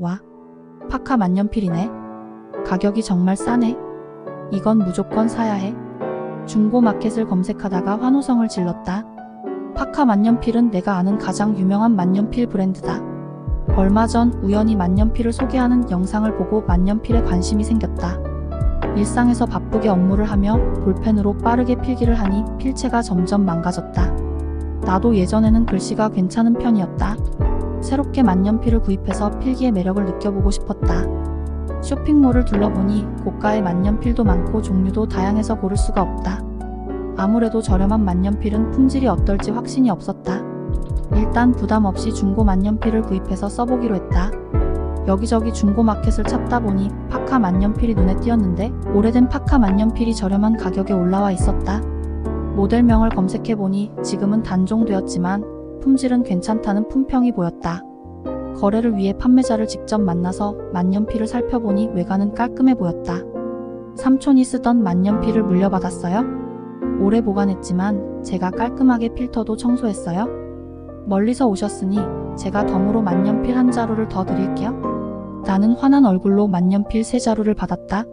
좋아. 파카 만년필이네. 가격이 정말 싸네. 이건 무조건 사야 해. 중고 마켓을 검색하다가 환호성을 질렀다. 파카 만년필은 내가 아는 가장 유명한 만년필 브랜드다. 얼마 전 우연히 만년필을 소개하는 영상을 보고 만년필에 관심이 생겼다. 일상에서 바쁘게 업무를 하며 볼펜으로 빠르게 필기를 하니 필체가 점점 망가졌다. 나도 예전에는 글씨가 괜찮은 편이었다. 새롭게 만년필을 구입해서 필기의 매력을 느껴보고 싶었다. 쇼핑몰을 둘러보니 고가의 만년필도 많고 종류도 다양해서 고를 수가 없다. 아무래도 저렴한 만년필은 품질이 어떨지 확신이 없었다. 일단 부담 없이 중고 만년필을 구입해서 써보기로 했다. 여기저기 중고 마켓을 찾다 보니 파카 만년필이 눈에 띄었는데 오래된 파카 만년필이 저렴한 가격에 올라와 있었다. 모델명을 검색해보니 지금은 단종되었지만 품질은 괜찮다는 품평이 보였다. 거래를 위해 판매자를 직접 만나서 만년필을 살펴보니 외관은 깔끔해 보였다. 삼촌이 쓰던 만년필을 물려받았어요? 오래 보관했지만 제가 깔끔하게 필터도 청소했어요. 멀리서 오셨으니 제가 덤으로 만년필 한 자루를 더 드릴게요. 나는 환한 얼굴로 만년필 3자루를 받았다.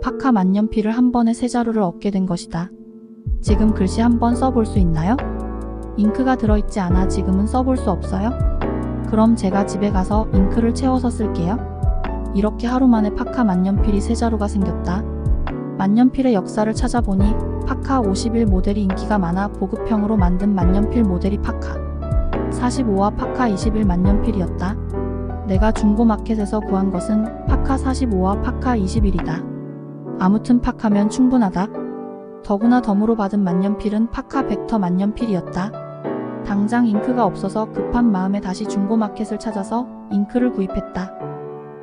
파카 만년필을 한 번에 3자루를 얻게 된 것이다. 지금 글씨 한번 써볼 수 있나요? 잉크가 들어있지 않아 지금은 써볼 수 없어요? 그럼 제가 집에 가서 잉크를 채워서 쓸게요. 이렇게 하루 만에 파카 만년필이 3자루가 생겼다. 만년필의 역사를 찾아보니 파카 51 모델이 인기가 많아 보급형으로 만든 만년필 모델이 파카 45와 파카 21 만년필이었다. 내가 중고마켓에서 구한 것은 파카 45와 파카 21이다. 아무튼 파카면 충분하다. 더구나 덤으로 받은 만년필은 파카 벡터 만년필이었다. 당장 잉크가 없어서 급한 마음에 다시 중고마켓을 찾아서 잉크를 구입했다.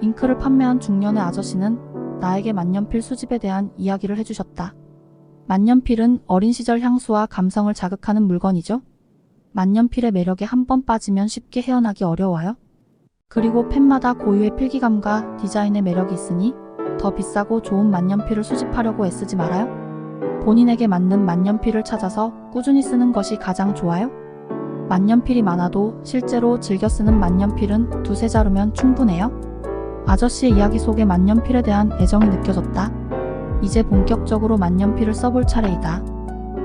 잉크를 판매한 중년의 아저씨는 나에게 만년필 수집에 대한 이야기를 해주셨다. 만년필은 어린 시절 향수와 감성을 자극하는 물건이죠. 만년필의 매력에 한 번 빠지면 쉽게 헤어나기 어려워요. 그리고 펜마다 고유의 필기감과 디자인의 매력이 있으니 더 비싸고 좋은 만년필을 수집하려고 애쓰지 말아요. 본인에게 맞는 만년필을 찾아서 꾸준히 쓰는 것이 가장 좋아요. 만년필이 많아도 실제로 즐겨 쓰는 만년필은 2-3자루면 충분해요. 아저씨의 이야기 속에 만년필에 대한 애정이 느껴졌다. 이제 본격적으로 만년필을 써볼 차례이다.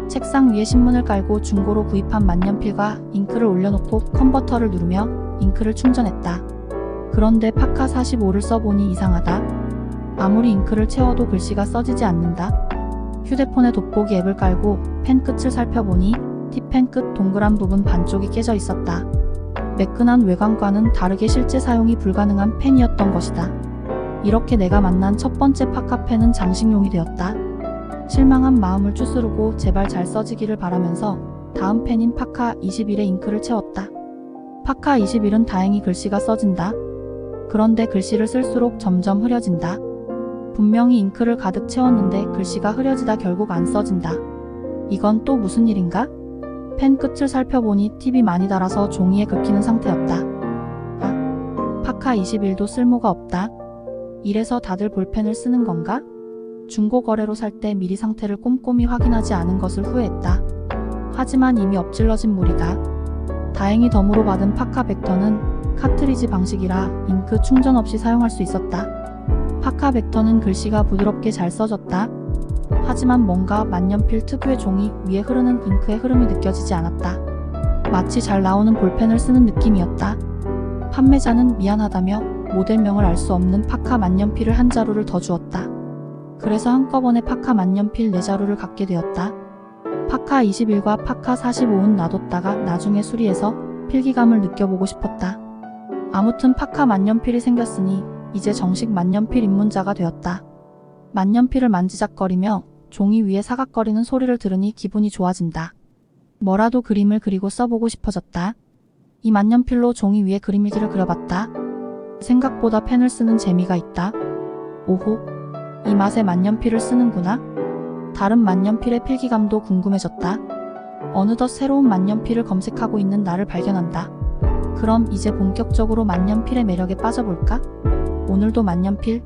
책상 위에 신문을 깔고 중고로 구입한 만년필과 잉크를 올려놓고 컨버터를 누르며 잉크를 충전했다. 그런데 파카 45를 써보니 이상하다. 아무리 잉크를 채워도 글씨가 써지지 않는다. 휴대폰에 돋보기 앱을 깔고 펜 끝을 살펴보니 팁펜 끝 동그란 부분 반쪽이 깨져 있었다. 매끈한 외관과는 다르게 실제 사용이 불가능한 펜이었던 것이다. 이렇게 내가 만난 첫 번째 파카 펜은 장식용이 되었다. 실망한 마음을 추스르고 제발 잘 써지기를 바라면서 다음 펜인 파카 21에 잉크를 채웠다. 파카 21은 다행히 글씨가 써진다. 그런데 글씨를 쓸수록 점점 흐려진다. 분명히 잉크를 가득 채웠는데 글씨가 흐려지다 결국 안 써진다. 이건 또 무슨 일인가? 펜 끝을 살펴보니 팁이 많이 달아서 종이에 긁히는 상태였다. 아, 파카 21도 쓸모가 없다. 이래서 다들 볼펜을 쓰는 건가? 중고 거래로 살 때 미리 상태를 꼼꼼히 확인하지 않은 것을 후회했다. 하지만 이미 엎질러진 물이다. 다행히 덤으로 받은 파카 벡터는 카트리지 방식이라 잉크 충전 없이 사용할 수 있었다. 파카 벡터는 글씨가 부드럽게 잘 써졌다. 하지만 뭔가 만년필 특유의 종이 위에 흐르는 잉크의 흐름이 느껴지지 않았다. 마치 잘 나오는 볼펜을 쓰는 느낌이었다. 판매자는 미안하다며 모델명을 알 수 없는 파카 만년필을 한 자루를 더 주었다. 그래서 한꺼번에 파카 만년필 4자루를 갖게 되었다. 파카 21과 파카 45는 놔뒀다가 나중에 수리해서 필기감을 느껴보고 싶었다. 아무튼 파카 만년필이 생겼으니 이제 정식 만년필 입문자가 되었다. 만년필을 만지작거리며 종이 위에 사각거리는 소리를 들으니 기분이 좋아진다. 뭐라도 그림을 그리고 써보고 싶어졌다. 이 만년필로 종이 위에 그림일기를 그려봤다. 생각보다 펜을 쓰는 재미가 있다. 오호, 이 맛에 만년필을 쓰는구나. 다른 만년필의 필기감도 궁금해졌다. 어느덧 새로운 만년필을 검색하고 있는 나를 발견한다. 그럼 이제 본격적으로 만년필의 매력에 빠져볼까? 오늘도 만년필